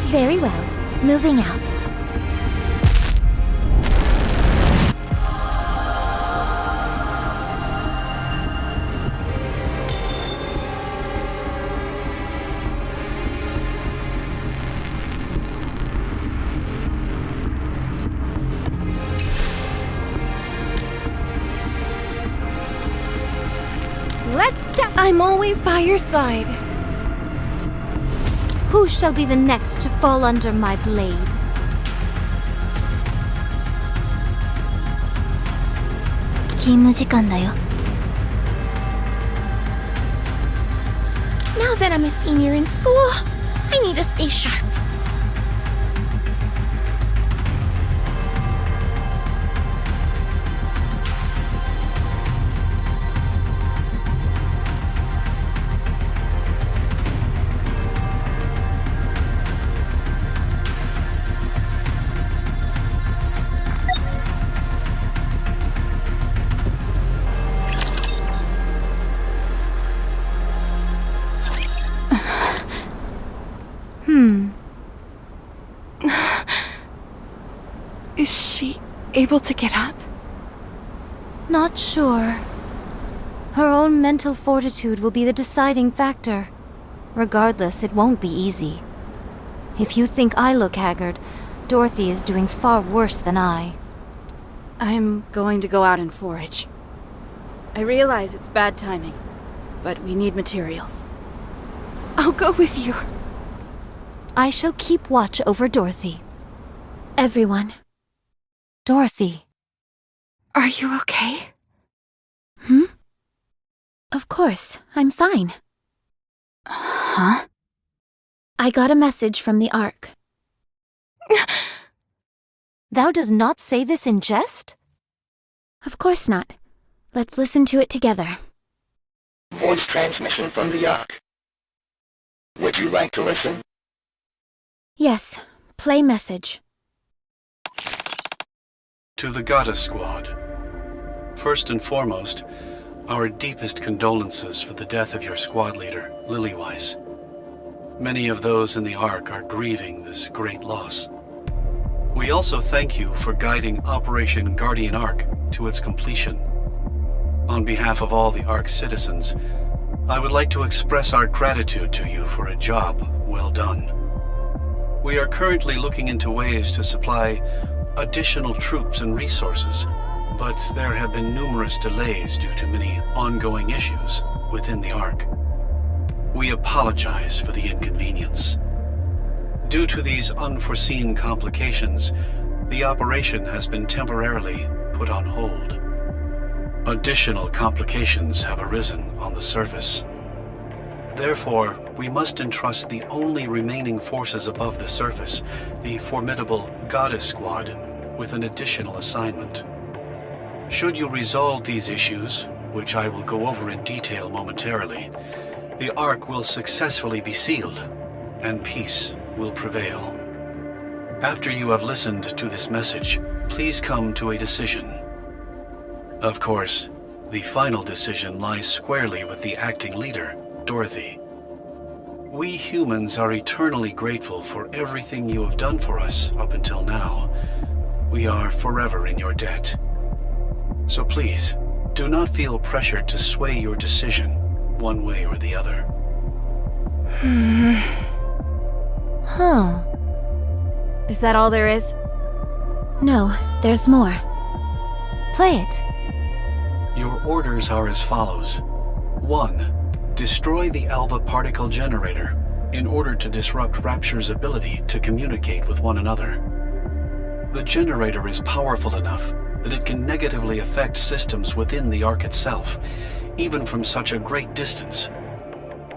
Very well. Moving out. Let's step. I'm always by your side. Who shall be the next to fall under my blade? Now that I'm a senior in school, I need to stay sharp. Is she able to get up? Not sure. Her own mental fortitude will be the deciding factor. Regardless, it won't be easy. If you think I look haggard, Dorothy is doing far worse than I. I'm going to go out and forage. I realize it's bad timing, but we need materials. I'll go with you. I shall keep watch over Dorothy. Everyone. Dorothy. Are you okay? Of course, I'm fine. Huh? I got a message from the Ark. Thou does not say this in jest? Of course not. Let's listen to it together. Voice transmission from the Ark. Would you like to listen? Yes, play message. To the Goddess Squad. First and foremost, our deepest condolences for the death of your squad leader, Lilywise. Many of those in the Ark are grieving this great loss. We also thank you for guiding Operation Guardian Ark to its completion. On behalf of all the Ark's citizens, I would like to express our gratitude to you for a job well done. We are currently looking into ways to supply additional troops and resources, but there have been numerous delays due to many ongoing issues within the Ark. We apologize for the inconvenience. Due to these unforeseen complications, the operation has been temporarily put on hold. Additional complications have arisen on the surface. Therefore, we must entrust the only remaining forces above the surface, the formidable Goddess Squad, with an additional assignment. Should you resolve these issues, which I will go over in detail momentarily, the Ark will successfully be sealed, and peace will prevail. After you have listened to this message, please come to a decision. Of course, the final decision lies squarely with the acting leader, Dorothy. We humans are eternally grateful for everything you have done for us up until now. We are forever in your debt. So please, do not feel pressured to sway your decision one way or the other. Huh. Is that all there is? No, there's more. Play it. Your orders are as follows. 1. Destroy the Alva particle generator in order to disrupt Rapture's ability to communicate with one another. The generator is powerful enough that it can negatively affect systems within the Ark itself, even from such a great distance.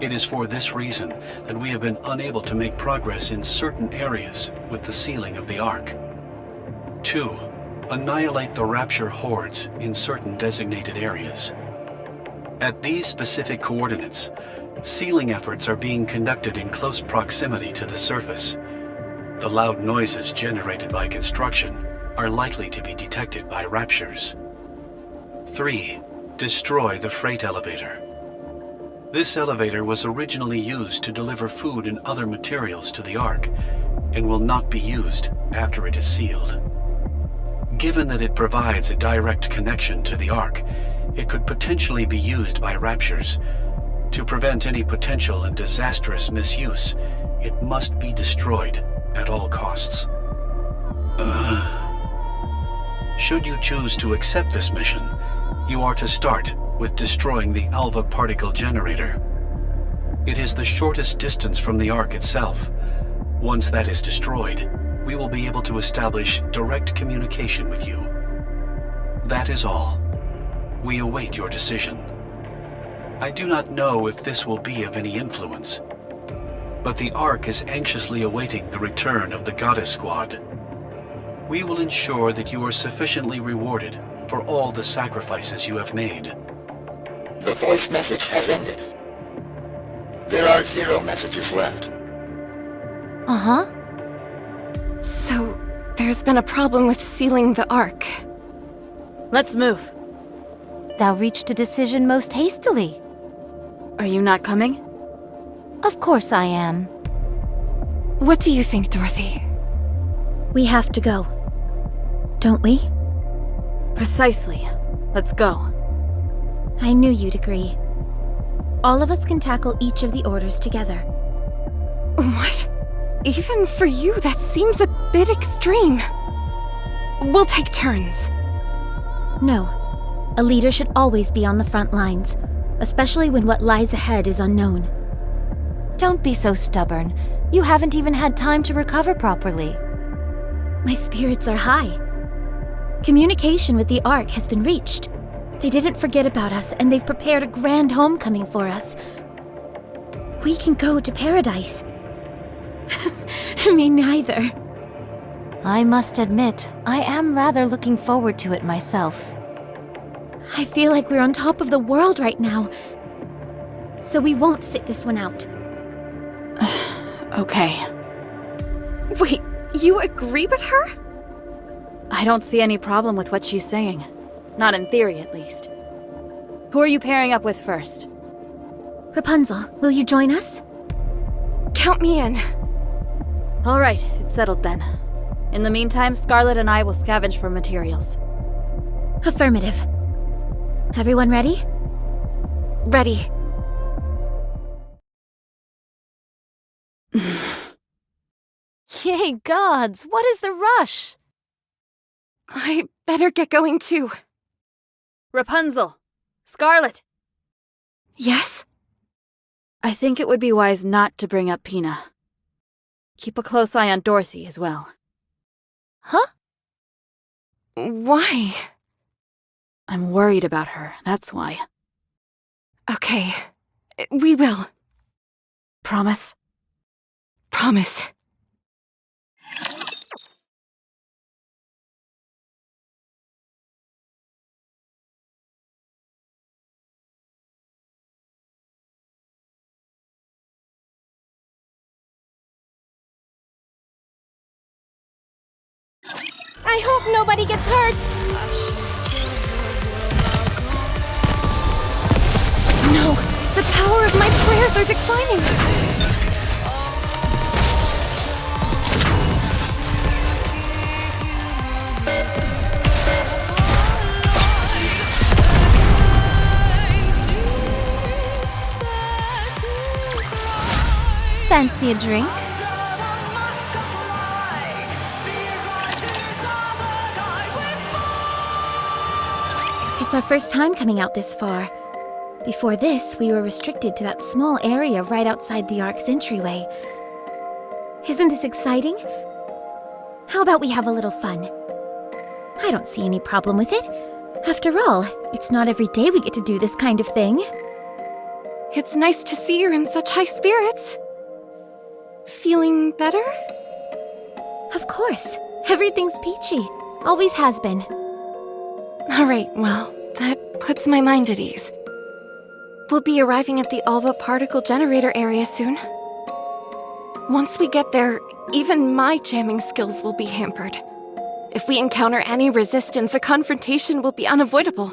It is for this reason that we have been unable to make progress in certain areas with the sealing of the Ark. 2. Annihilate the Rapture hordes in certain designated areas. At these specific coordinates, sealing efforts are being conducted in close proximity to the surface. The loud noises generated by construction are likely to be detected by Raptures. 3. Destroy the freight elevator. This elevator was originally used to deliver food and other materials to the Ark. and will not be used after it is sealed. Given that it provides a direct connection to the Ark, it could potentially be used by Raptures. To prevent any potential and disastrous misuse, it must be destroyed at all costs. Should you choose to accept this mission, you are to start with destroying the Alva particle generator. It is the shortest distance from the Ark itself. Once that is destroyed, we will be able to establish direct communication with you. That is all. We await your decision. I do not know if this will be of any influence, but the Ark is anxiously awaiting the return of the Goddess Squad. We will ensure that you are sufficiently rewarded for all the sacrifices you have made. The voice message has ended. There are 0 messages left. Uh-huh. So, there's been a problem with sealing the Ark. Let's move. Thou reached a decision most hastily. Are you not coming? Of course I am. What do you think, Dorothy? We have to go. Don't we? Precisely. Let's go. I knew you'd agree. All of us can tackle each of the orders together. What? Even for you, that seems a bit extreme. We'll take turns. No. A leader should always be on the front lines, especially when what lies ahead is unknown. Don't be so stubborn. You haven't even had time to recover properly. My spirits are high. Communication with the Ark has been reached. They didn't forget about us, and they've prepared a grand homecoming for us. We can go to paradise. Me neither. I must admit, I am rather looking forward to it myself. I feel like we're on top of the world right now. So we won't sit this one out. Okay. Wait, you agree with her? I don't see any problem with what she's saying. Not in theory, at least. Who are you pairing up with first? Rapunzel, will you join us? Count me in. All right, it's settled then. In the meantime, Scarlet and I will scavenge for materials. Affirmative. Everyone ready? Ready. Yay gods, what is the rush? I better get going too. Rapunzel! Scarlet! Yes? I think it would be wise not to bring up Pina. Keep a close eye on Dorothy as well. Huh? Why? I'm worried about her, that's why. Okay, we will. Promise? Promise. I hope nobody gets hurt! No! The power of my prayers are declining! Fancy a drink? It's our first time coming out this far. Before this, we were restricted to that small area right outside the Ark's entryway. Isn't this exciting? How about we have a little fun? I don't see any problem with it. After all, it's not every day we get to do this kind of thing. It's nice to see you're in such high spirits. Feeling better? Of course. Everything's peachy. Always has been. Alright, well, that puts my mind at ease. We'll be arriving at the Alva particle generator area soon. Once we get there, even my jamming skills will be hampered. If we encounter any resistance, a confrontation will be unavoidable.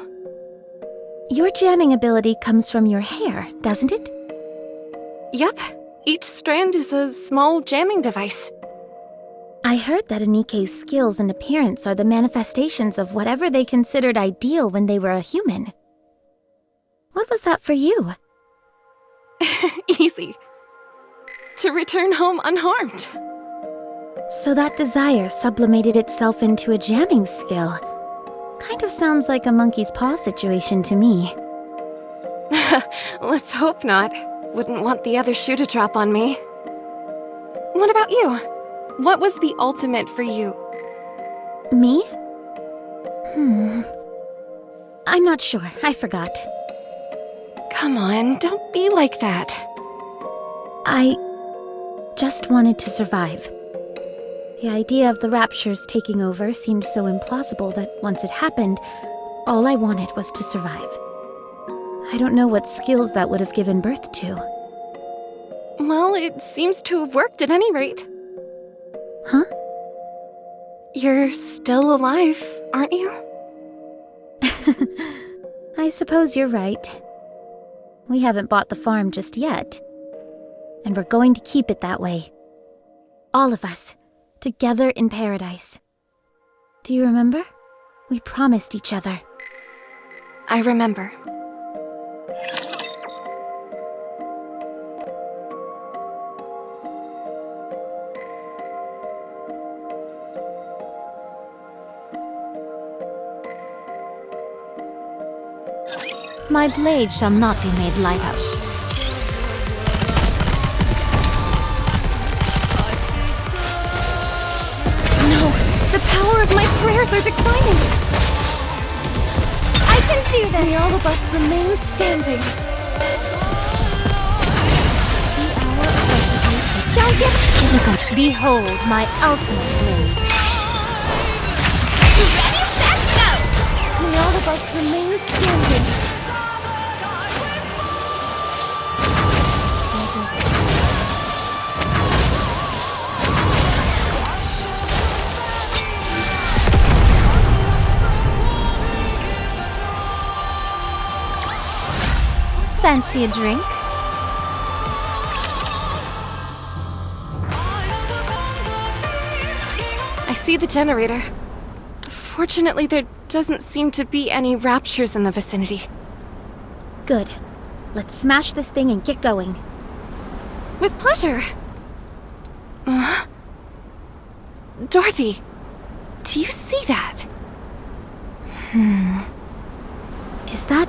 Your jamming ability comes from your hair, doesn't it? Yep, each strand is a small jamming device. I heard that Nikke's skills and appearance are the manifestations of whatever they considered ideal when they were a human. What was that for you? Easy. To return home unharmed. So that desire sublimated itself into a jamming skill. Kind of sounds like a monkey's paw situation to me. Let's hope not. Wouldn't want the other shoe to drop on me. What about you? What was the ultimate for you? Me? I'm not sure. I forgot. Come on, don't be like that. I just wanted to survive. The idea of the raptures taking over seemed so implausible that once it happened, all I wanted was to survive. I don't know what skills that would have given birth to. Well, it seems to have worked at any rate. Huh? You're still alive, aren't you? I suppose you're right. We haven't bought the farm just yet. And we're going to keep it that way. All of us, together in paradise. Do you remember? We promised each other. I remember. My blade shall not be made light of. No, the power of my prayers are declining. I can do this. May all of us remain standing. Don't get behold my ultimate blade. Ready, set, go! May all of us remain standing. Fancy a drink? I see the generator. Fortunately, there doesn't seem to be any raptures in the vicinity. Good. Let's smash this thing and get going. With pleasure. Dorothy, do you see that? Is that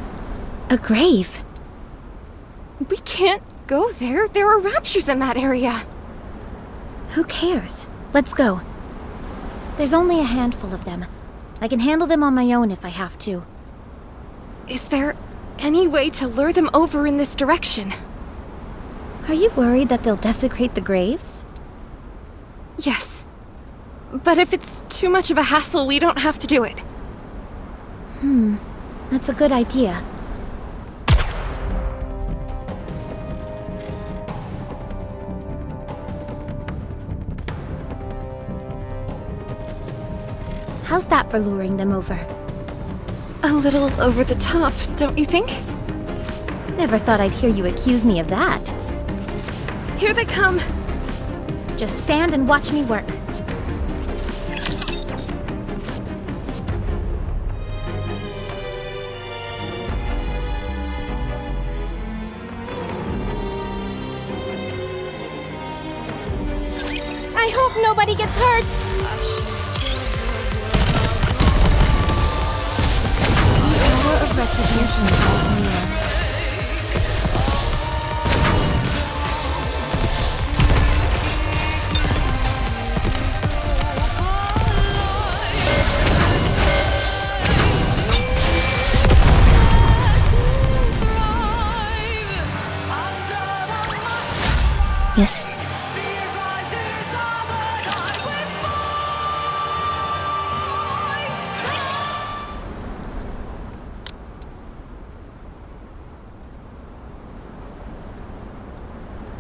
a grave? We can't go there. There are raptures in that area. Who cares? Let's go. There's only a handful of them. I can handle them on my own if I have to. Is there any way to lure them over in this direction? Are you worried that they'll desecrate the graves? Yes. But if it's too much of a hassle, we don't have to do it. That's a good idea. How's that for luring them over? A little over the top, don't you think? Never thought I'd hear you accuse me of that. Here they come. Just stand and watch me work. I hope nobody gets hurt! The hour of retribution calls near. Yes.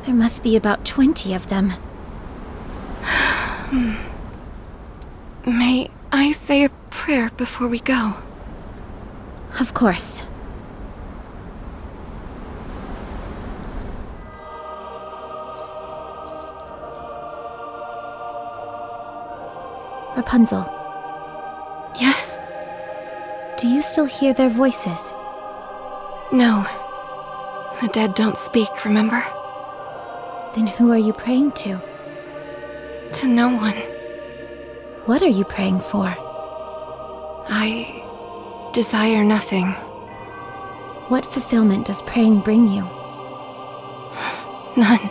There must be about 20 of them. May I say a prayer before we go? Of course. Rapunzel, Yes? do you still hear their voices? No. The dead don't speak, remember? Then who are you praying to? To no one. What are you praying for? I desire nothing. What fulfillment does praying bring you? None.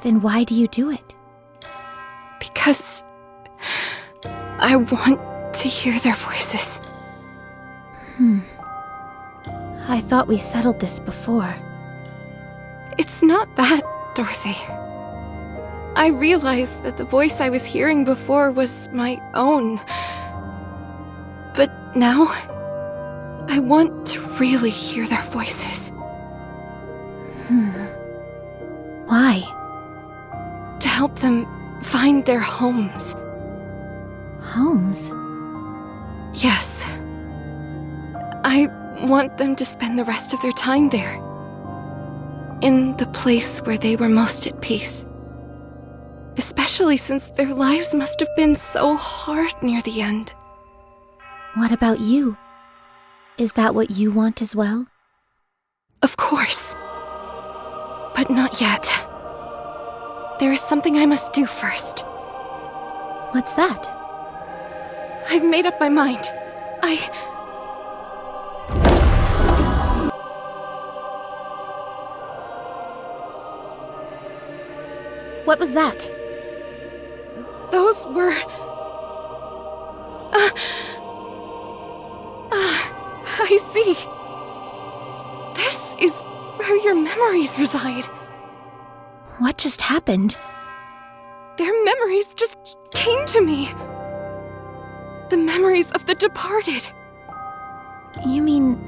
Then why do you do it? Because I want to hear their voices. I thought we settled this before. It's not that, Dorothy. I realized that the voice I was hearing before was my own. But now, I want to really hear their voices. Why? To help them find their homes. Homes? Yes. I want them to spend the rest of their time there. In the place where they were most at peace. Especially since their lives must have been so hard near the end. What about you? Is that what you want as well? Of course. But not yet. There is something I must do first. What's that? I've made up my mind. What was that? Those were... I see. This is where your memories reside. What just happened? Their memories just came to me. The memories of the departed. You mean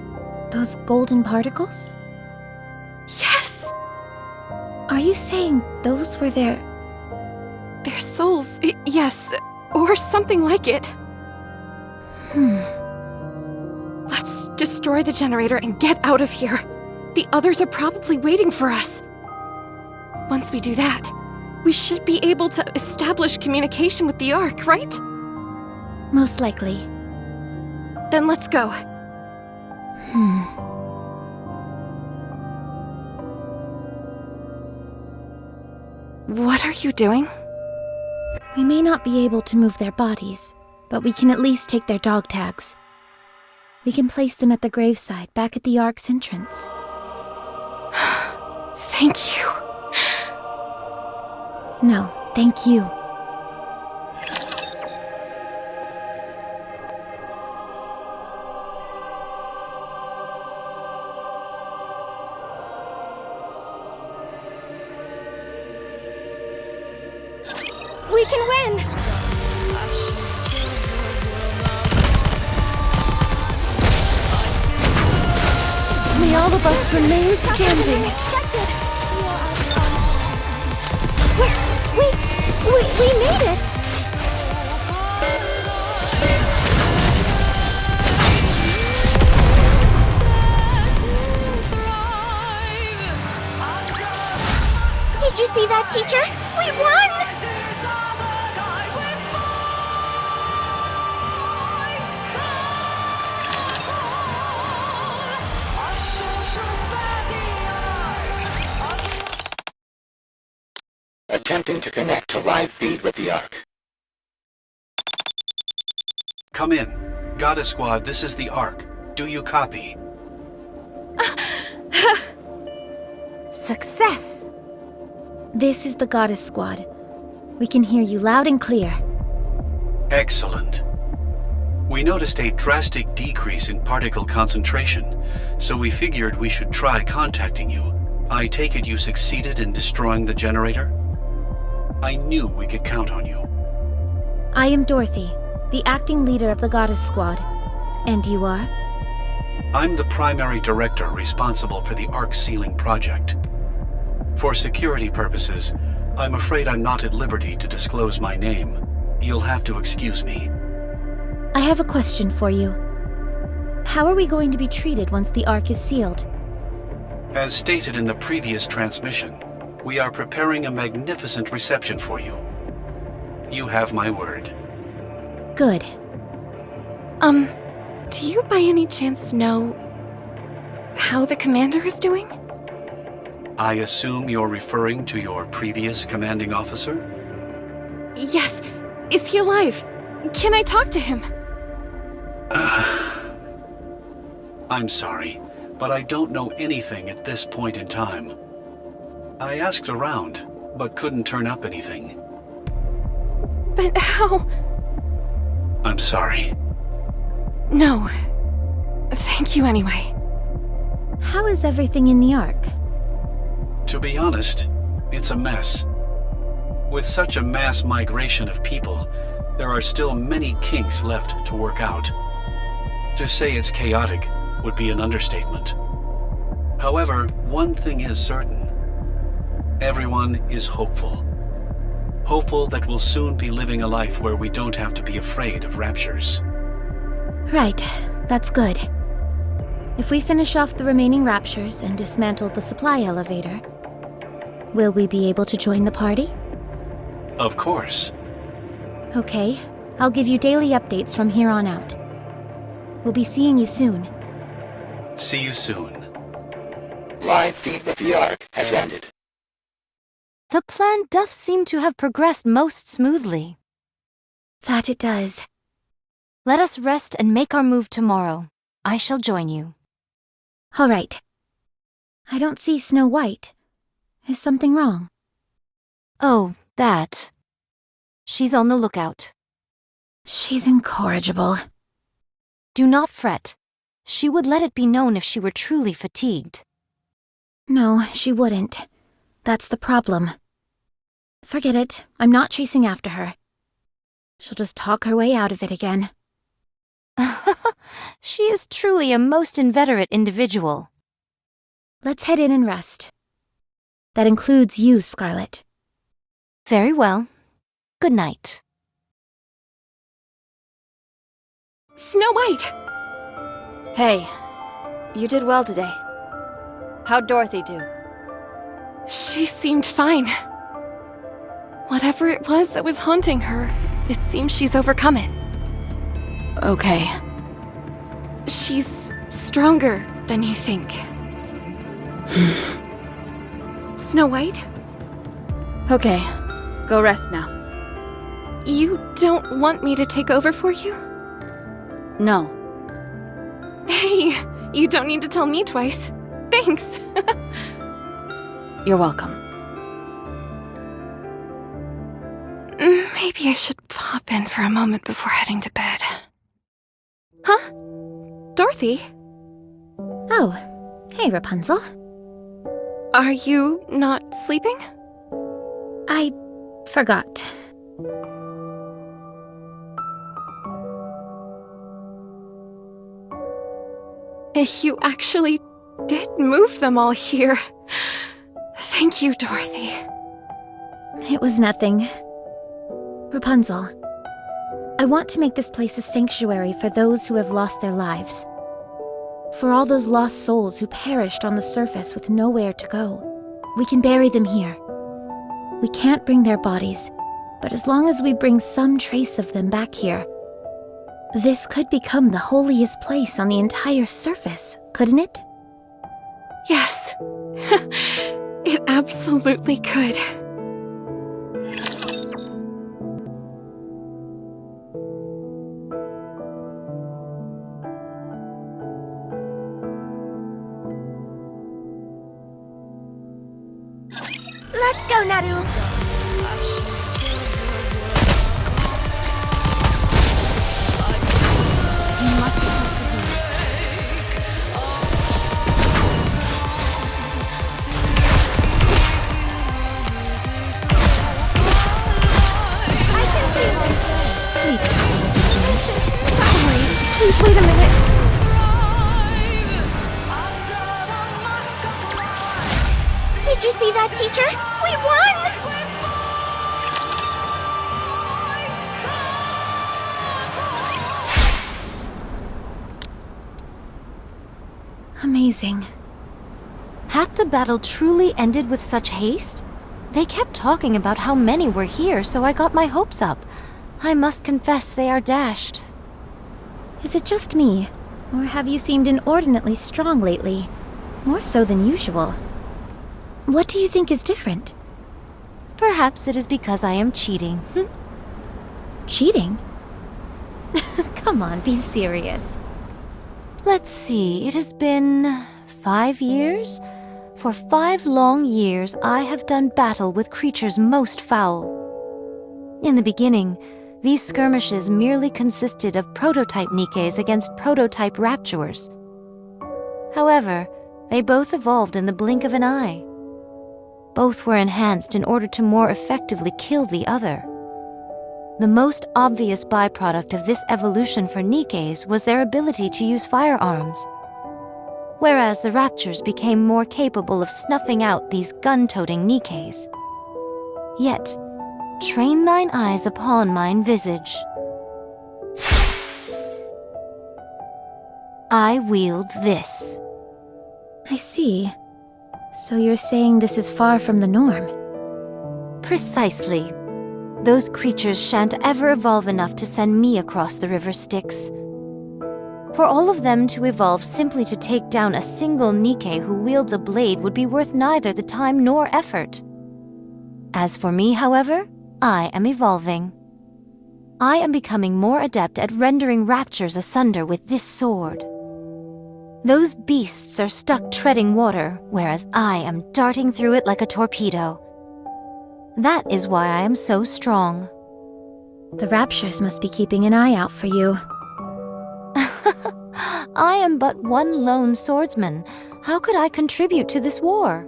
those golden particles? Yes, Are you saying those were their... their souls. Yes, or something like it. Let's destroy the generator and get out of here. The others are probably waiting for us. Once we do that, we should be able to establish communication with the Ark, right? Most likely. Then let's go. What are you doing? We may not be able to move their bodies, but we can at least take their dog tags. We can place them at the graveside back at the Ark's entrance. Thank you. No, thank you. We can win! May all of us remain standing. We made it! Did you see that, teacher? We won! Attempting to connect to live feed with the Ark. Come in. Goddess Squad, this is the Ark. Do you copy? Success! This is the Goddess Squad. We can hear you loud and clear. Excellent. We noticed a drastic decrease in particle concentration, so we figured we should try contacting you. I take it you succeeded in destroying the generator? I knew we could count on you. I am Dorothy, the acting leader of the Goddess Squad. And you are? I'm the primary director responsible for the Ark sealing project. For security purposes, I'm afraid I'm not at liberty to disclose my name. You'll have to excuse me. I have a question for you. How are we going to be treated once the Ark is sealed? As stated in the previous transmission, we are preparing a magnificent reception for you. You have my word. Good. Do you by any chance know how the commander is doing? I assume you're referring to your previous commanding officer? Yes. Is he alive? Can I talk to him? I'm sorry, but I don't know anything at this point in time. I asked around, but couldn't turn up anything. But how? I'm sorry. No. Thank you anyway. How is everything in the Ark? To be honest, it's a mess. With such a mass migration of people, there are still many kinks left to work out. To say it's chaotic would be an understatement. However, one thing is certain. Everyone is hopeful. Hopeful that we'll soon be living a life where we don't have to be afraid of raptures. Right, that's good. If we finish off the remaining raptures and dismantle the supply elevator, will we be able to join the party? Of course. Okay, I'll give you daily updates from here on out. We'll be seeing you soon. See you soon. Live feed with the Ark has ended. The plan doth seem to have progressed most smoothly. That it does. Let us rest and make our move tomorrow. I shall join you. All right. I don't see Snow White. Is something wrong? Oh, that. She's on the lookout. She's incorrigible. Do not fret. She would let it be known if she were truly fatigued. No, she wouldn't. That's the problem. Forget it. I'm not chasing after her. She'll just talk her way out of it again. She is truly a most inveterate individual. Let's head in and rest. That includes you, Scarlet. Very well. Good night. Snow White! Hey, you did well today. How'd Dorothy do? She seemed fine. Whatever it was that was haunting her, it seems she's overcome it. Okay. She's stronger than you think. Snow White? Okay, go rest now. You don't want me to take over for you? No. Hey, you don't need to tell me twice. Thanks. You're welcome. Maybe I should pop in for a moment before heading to bed. Huh? Dorothy? Oh, hey, Rapunzel. Are you not sleeping? I forgot. You actually did move them all here. Thank you, Dorothy. It was nothing. Rapunzel, I want to make this place a sanctuary for those who have lost their lives. For all those lost souls who perished on the surface with nowhere to go. We can bury them here. We can't bring their bodies, but as long as we bring some trace of them back here, this could become the holiest place on the entire surface, couldn't it? Yes. It absolutely could. Let's go, Naru! Please wait a minute. Did you see that, teacher? We won! Amazing. Hath the battle truly ended with such haste? They kept talking about how many were here, so I got my hopes up. I must confess they are dashed. Is it just me? Or have you seemed inordinately strong lately? More so than usual. What do you think is different? Perhaps it is because I am cheating. Cheating? Come on, be serious. Let's see, it has been 5 years? For 5 long years, I have done battle with creatures most foul. In the beginning, these skirmishes merely consisted of prototype Nikkes against prototype Raptures. However, they both evolved in the blink of an eye. Both were enhanced in order to more effectively kill the other. The most obvious byproduct of this evolution for Nikkes was their ability to use firearms, whereas the Raptures became more capable of snuffing out these gun-toting Nikkes. Yet, train thine eyes upon mine visage. I wield this. I see. So you're saying this is far from the norm? Precisely. Those creatures shan't ever evolve enough to send me across the river Styx. For all of them to evolve simply to take down a single Nikke who wields a blade would be worth neither the time nor effort. As for me, however, I am evolving. I am becoming more adept at rendering Raptures asunder with this sword. Those beasts are stuck treading water, whereas I am darting through it like a torpedo. That is why I am so strong. The Raptures must be keeping an eye out for you. I am but one lone swordsman. How could I contribute to this war?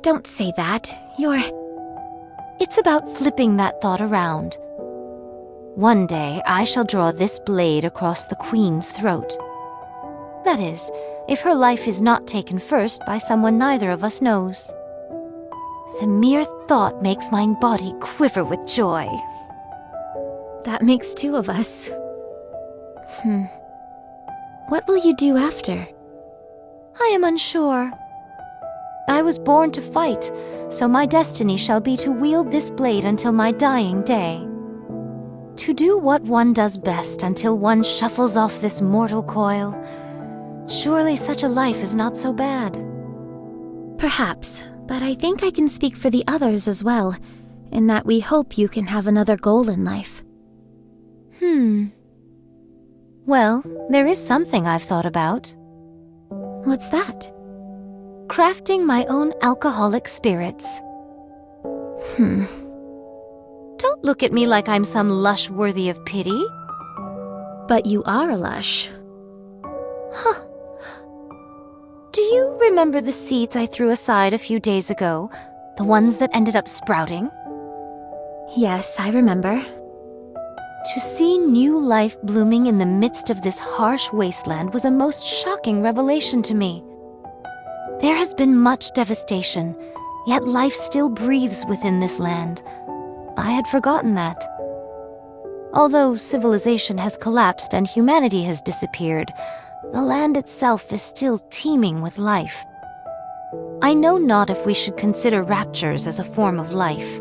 Don't say that. It's about flipping that thought around. One day, I shall draw this blade across the Queen's throat. That is, if her life is not taken first by someone neither of us knows. The mere thought makes my body quiver with joy. That makes 2 of us. What will you do after? I am unsure. I was born to fight, so my destiny shall be to wield this blade until my dying day. To do what one does best until one shuffles off this mortal coil. Surely such a life is not so bad. Perhaps, but I think I can speak for the others as well, in that we hope you can have another goal in life. Well, there is something I've thought about. What's that? Crafting my own alcoholic spirits. Don't look at me like I'm some lush worthy of pity. But you are a lush. Huh. Do you remember the seeds I threw aside a few days ago? The ones that ended up sprouting? Yes, I remember. To see new life blooming in the midst of this harsh wasteland was a most shocking revelation to me. There has been much devastation, yet life still breathes within this land. I had forgotten that. Although civilization has collapsed and humanity has disappeared, the land itself is still teeming with life. I know not if we should consider Raptures as a form of life,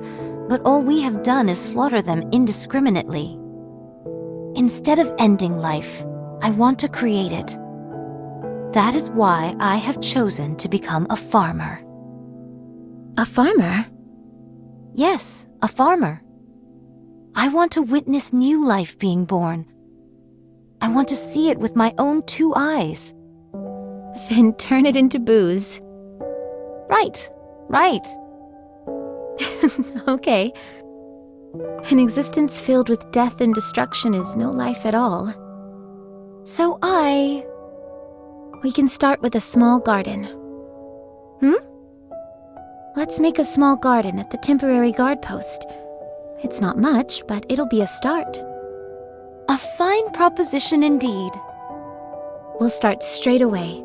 but all we have done is slaughter them indiscriminately. Instead of ending life, I want to create it. That is why I have chosen to become a farmer. A farmer? Yes, a farmer. I want to witness new life being born. I want to see it with my own 2 eyes. Then turn it into booze. Right. Okay. An existence filled with death and destruction is no life at all. So We can start with a small garden. Let's make a small garden at the temporary guard post. It's not much, but it'll be a start. A fine proposition indeed. We'll start straight away.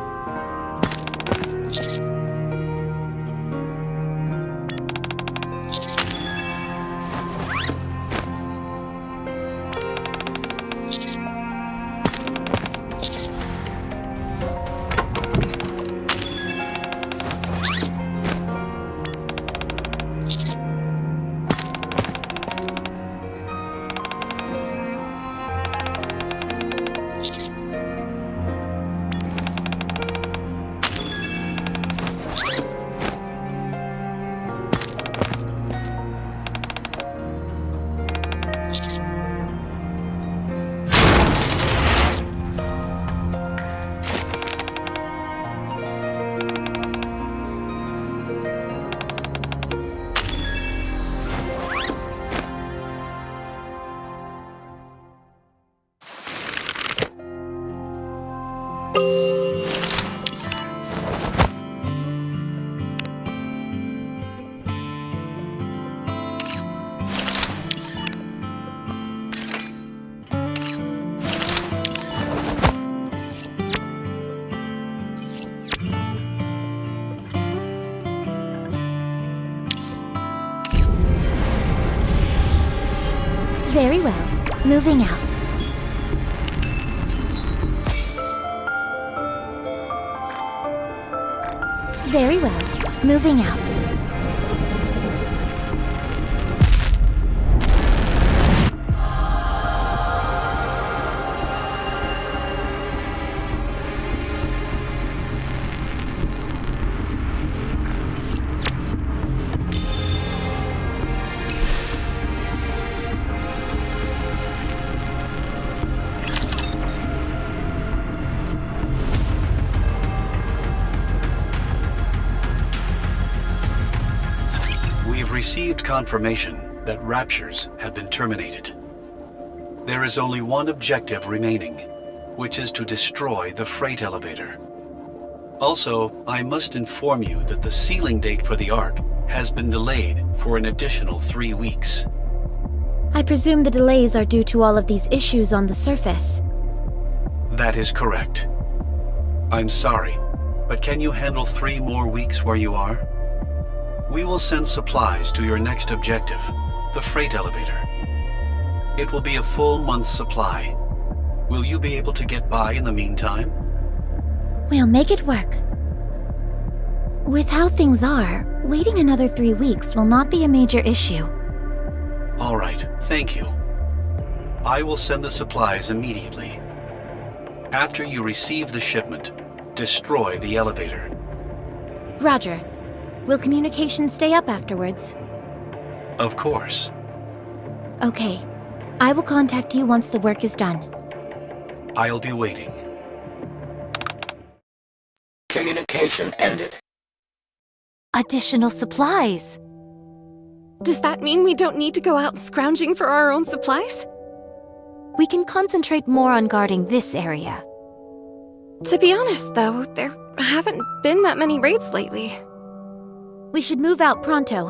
Very well. Moving out. Very well. Moving out. We've received confirmation that raptures have been terminated. There is only one objective remaining, which is to destroy the freight elevator. Also, I must inform you that the sealing date for the Ark has been delayed for an additional 3 weeks. I presume the delays are due to all of these issues on the surface. That is correct. I'm sorry, but can you handle 3 more weeks where you are? We will send supplies to your next objective, the freight elevator. It will be a full month's supply. Will you be able to get by in the meantime? We'll make it work. With how things are, waiting another 3 weeks will not be a major issue. All right, thank you. I will send the supplies immediately. After you receive the shipment, destroy the elevator. Roger. Will communication stay up afterwards? Of course. Okay. I will contact you once the work is done. I'll be waiting. Communication ended. Additional supplies. Does that mean we don't need to go out scrounging for our own supplies? We can concentrate more on guarding this area. To be honest, though, there haven't been that many raids lately. We should move out pronto.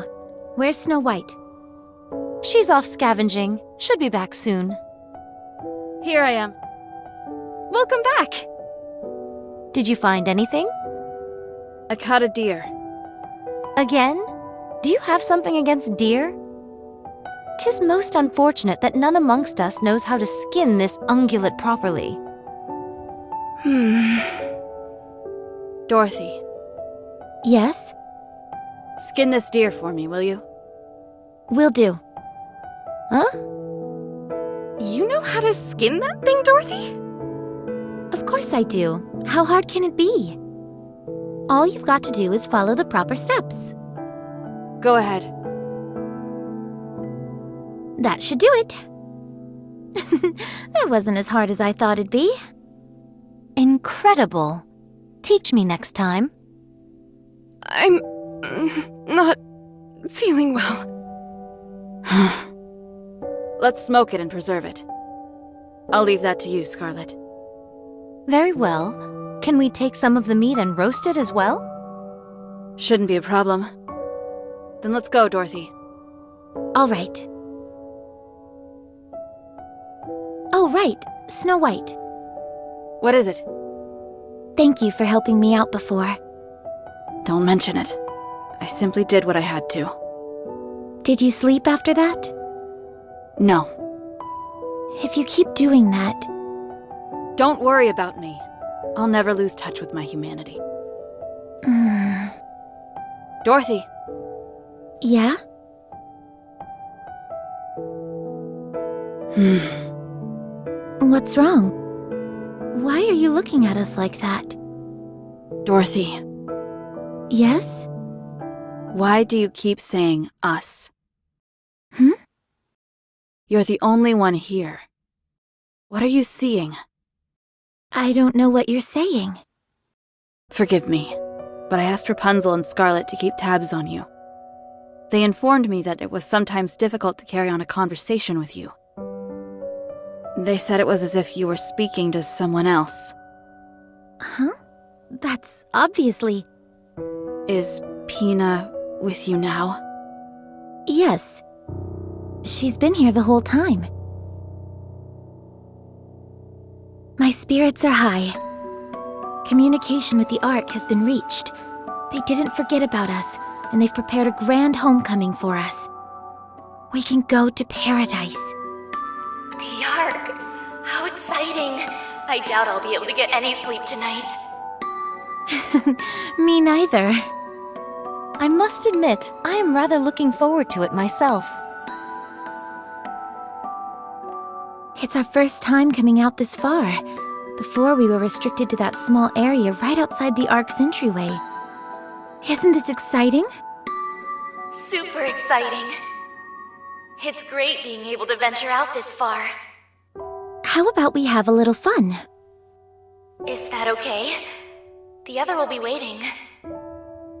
Where's Snow White? She's off scavenging. Should be back soon. Here I am. Welcome back! Did you find anything? I caught a deer. Again? Do you have something against deer? 'Tis most unfortunate that none amongst us knows how to skin this ungulate properly. Dorothy, Yes? skin this deer for me, will you? Will do. Huh? You know how to skin that thing, Dorothy? Of course I do. How hard can it be? All you've got to do is follow the proper steps. Go ahead. That should do it. That wasn't as hard as I thought it'd be. Incredible. Teach me next time. I'm not feeling well. Let's smoke it and preserve it. I'll leave that to you, Scarlet. Very well. Can we take some of the meat and roast it as well? Shouldn't be a problem. Then let's go, Dorothy. All right. Oh, right. Snow White. What is it? Thank you for helping me out before. Don't mention it. I simply did what I had to. Did you sleep after that? No. If you keep doing that... Don't worry about me. I'll never lose touch with my humanity. Dorothy, Yeah? What's wrong? Why are you looking at us like that? Dorothy, Yes? why do you keep saying us? Hmm? You're the only one here. What are you seeing? I don't know what you're saying. Forgive me, but I asked Rapunzel and Scarlet to keep tabs on you. They informed me that it was sometimes difficult to carry on a conversation with you. They said it was as if you were speaking to someone else. Huh? That's obviously... Is Pina with you now? Yes. She's been here the whole time. My spirits are high. Communication with the Ark has been reached. They didn't forget about us, and they've prepared a grand homecoming for us. We can go to paradise. The Ark! How exciting! I doubt I'll be able to get any sleep tonight. Me neither. I must admit, I am rather looking forward to it myself. It's our first time coming out this far. Before, we were restricted to that small area right outside the Ark's entryway. Isn't this exciting? Super exciting. It's great being able to venture out this far. How about we have a little fun? Is that okay? The other will be waiting.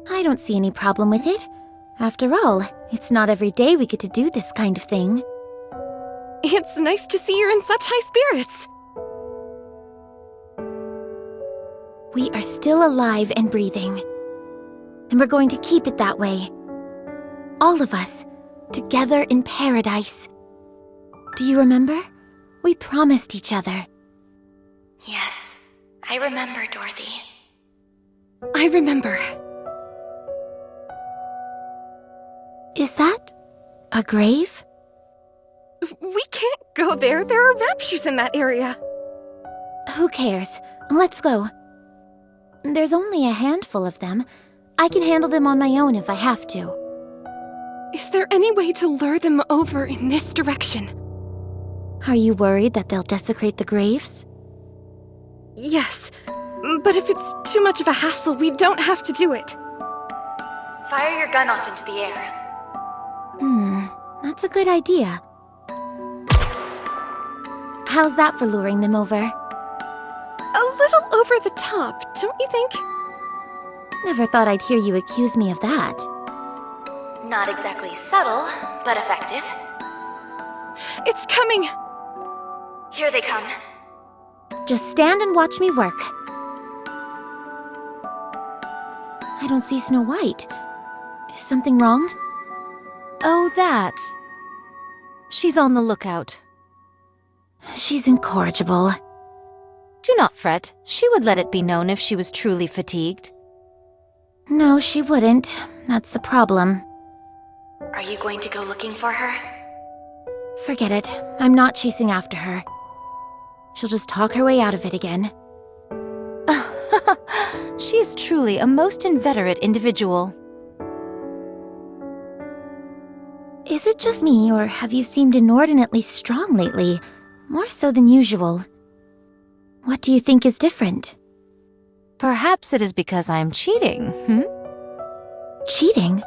I don't see any problem with it. After all, it's not every day we get to do this kind of thing. It's nice to see you're in such high spirits. We are still alive and breathing. And we're going to keep it that way. All of us, together in paradise. Do you remember? We promised each other. Yes, I remember, Dorothy. I remember. Is that a grave? We can't go there. There are raptures in that area. Who cares? Let's go. There's only a handful of them. I can handle them on my own if I have to. Is there any way to lure them over in this direction? Are you worried that they'll desecrate the graves? Yes, but if it's too much of a hassle, we don't have to do it. Fire your gun off into the air. That's a good idea. How's that for luring them over? A little over the top, don't you think? Never thought I'd hear you accuse me of that. Not exactly subtle, but effective. It's coming! Here they come. Just stand and watch me work. I don't see Snow White. Is something wrong? Oh, that. She's on the lookout. She's incorrigible. Do not fret. She would let it be known if she was truly fatigued. No, she wouldn't. That's the problem. Are you going to go looking for her? Forget it. I'm not chasing after her. She'll just talk her way out of it again. She is truly a most inveterate individual. Is it just me, or have you seemed inordinately strong lately? More so than usual. What do you think is different? Perhaps it is because I'm cheating, Cheating?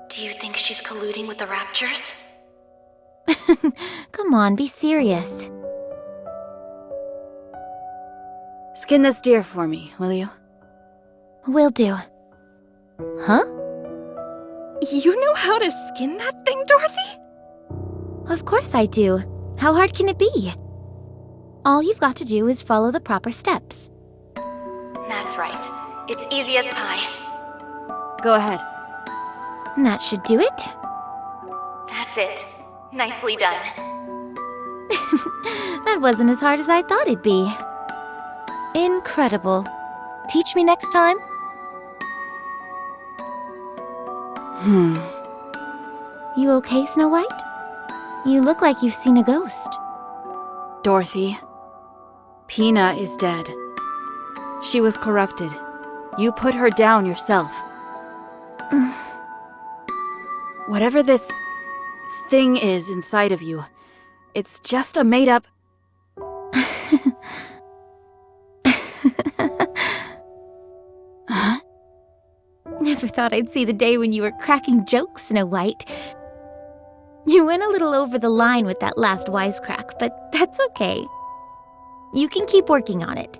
Do you think she's colluding with the Raptures? Come on, be serious. Skin this deer for me, will you? Will do. Huh? You know how to skin that thing, Dorothy? Of course I do. How hard can it be? All you've got to do is follow the proper steps. That's right. It's easy as pie. Go ahead. That should do it. That's it. Nicely done. That wasn't as hard as I thought it'd be. Incredible. Teach me next time? You okay, Snow White? You look like you've seen a ghost. Dorothy, Pina is dead. She was corrupted. You put her down yourself. Whatever this thing is inside of you, it's just a made-up... Huh? Never thought I'd see the day when you were cracking jokes, Snow White. You went a little over the line with that last wisecrack, but that's okay. You can keep working on it.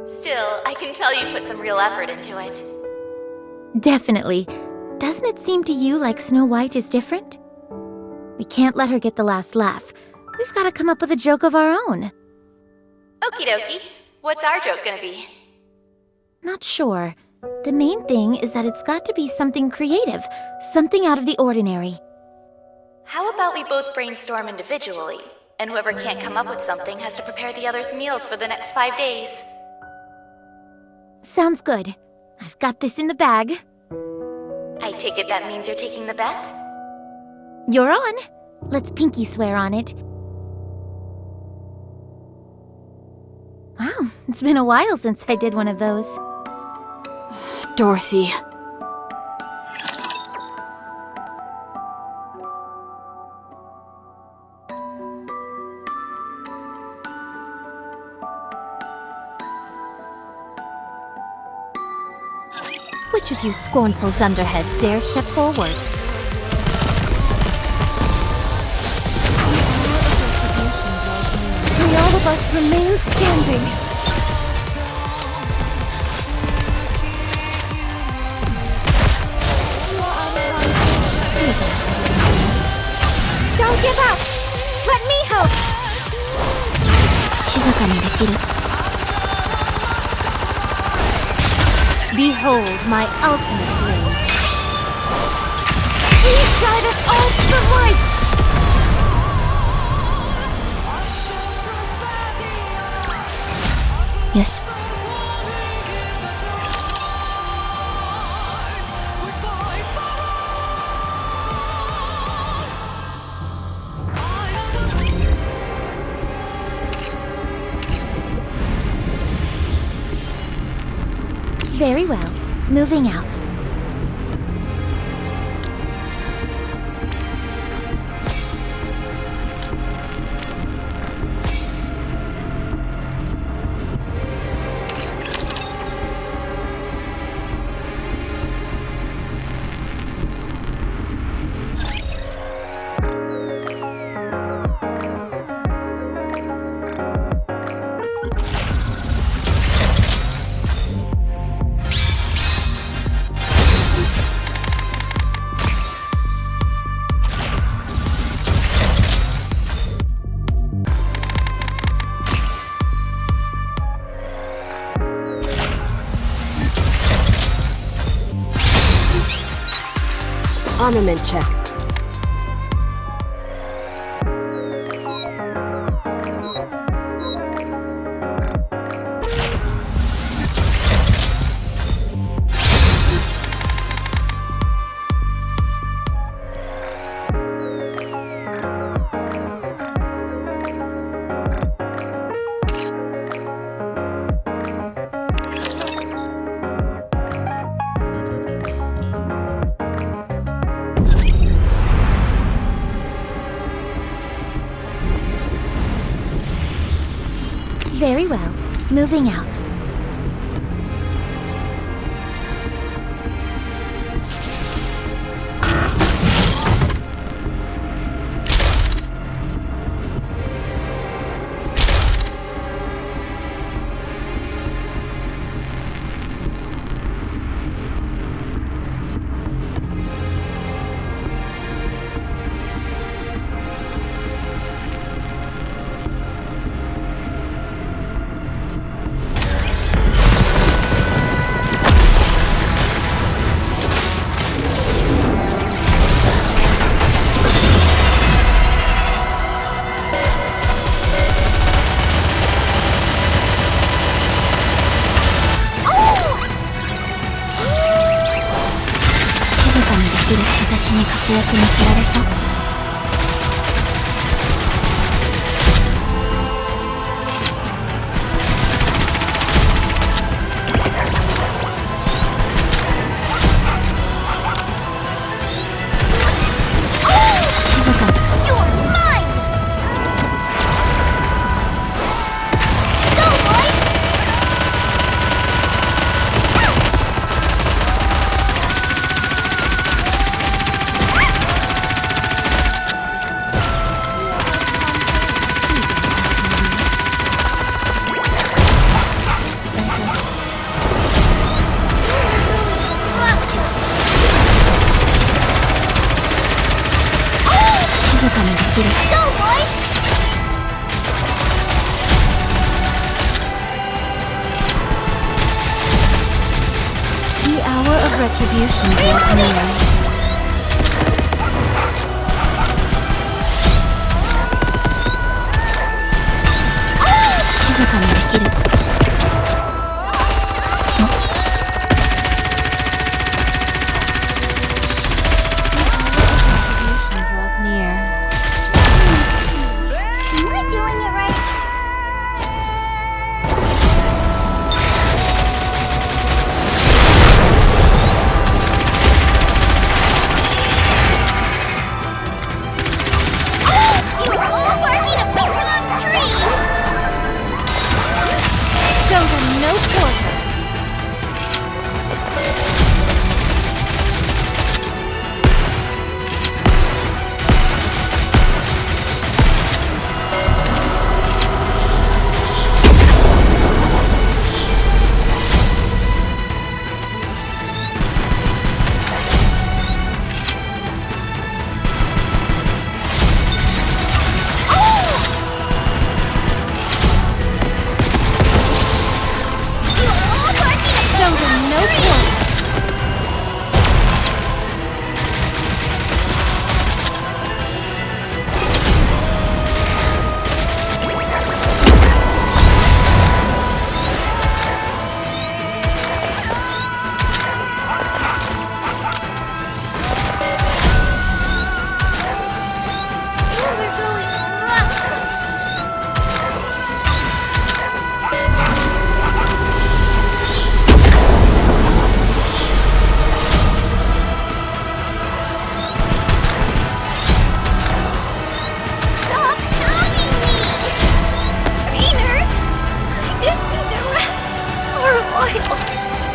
Still, I can tell you put some real effort into it. Definitely. Doesn't it seem to you like Snow White is different? We can't let her get the last laugh. We've got to come up with a joke of our own. Okie dokie. What's our joke gonna be? Not sure. The main thing is that it's got to be something creative, something out of the ordinary. How about we both brainstorm individually, and whoever can't come up with something has to prepare the other's meals for the next 5 days? Sounds good. I've got this in the bag. I take it that means you're taking the bet? You're on. Let's pinky swear on it. Wow, it's been a while since I did one of those. Dorothy. Which of you scornful dunderheads dare step forward? May all of us remain standing. Don't give up! Let me help! 静かにできる。Behold my ultimate blade. Please guide us all to the light! Yes. Very well. Moving out. Armament check. Very well. Moving out. The hour of retribution draws near.